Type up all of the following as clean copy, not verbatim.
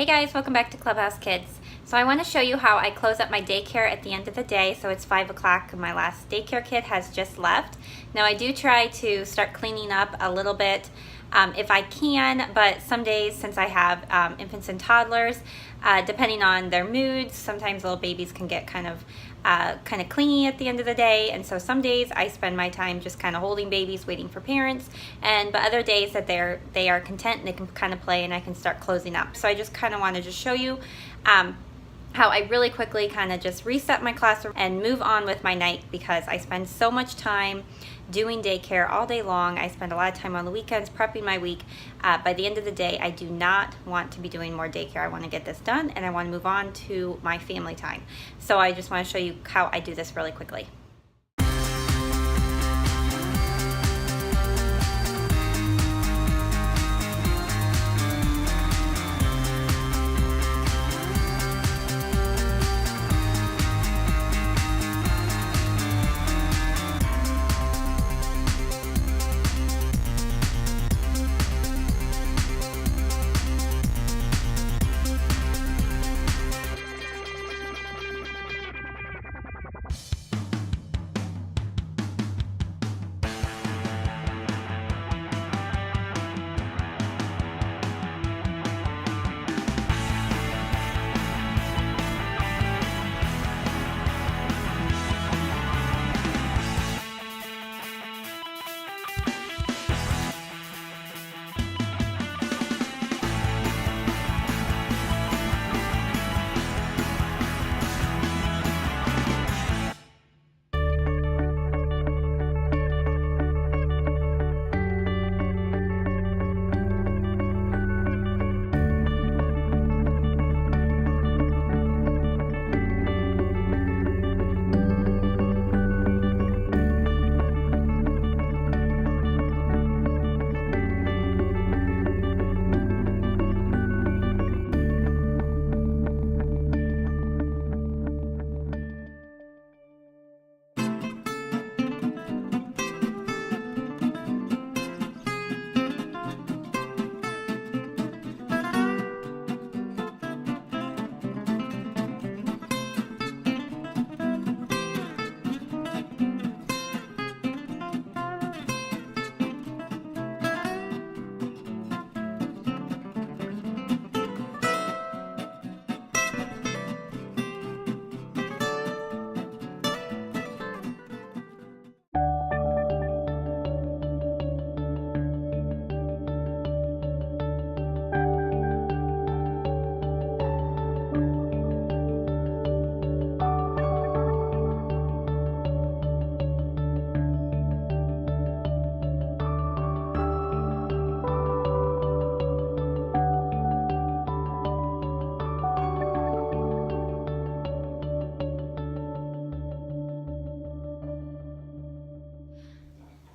Hey guys, welcome back to Clubhouse Kids. So I want to show you how I close up my daycare at the end of the day. So it's 5 o'clock and my last daycare kid has just left. Now I do try to start cleaning up a little bit if I can, but some days since I have infants and toddlers, depending on their moods, sometimes little babies can get kind of clingy at the end of the day, and so some days I spend my time just kind of holding babies, waiting for parents, but other days that they are content and they can kind of play and I can start closing up. So I just kind of want to just show you how I really quickly kind of just reset my classroom and move on with my night, because I spend so much time doing daycare all day long. I spend a lot of time on the weekends prepping my week. By the end of the day, I do not want to be doing more daycare. I want to get this done and I want to move on to my family time. So I just want to show you how I do this really quickly.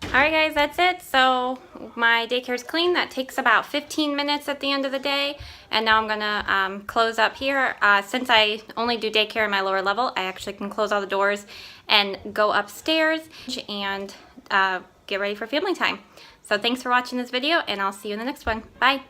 Alright guys, that's it. So my daycare is clean. That takes about 15 minutes at the end of the day. And now I'm going to close up here. Since I only do daycare in my lower level, I actually can close all the doors and go upstairs and get ready for family time. So thanks for watching this video, and I'll see you in the next one. Bye!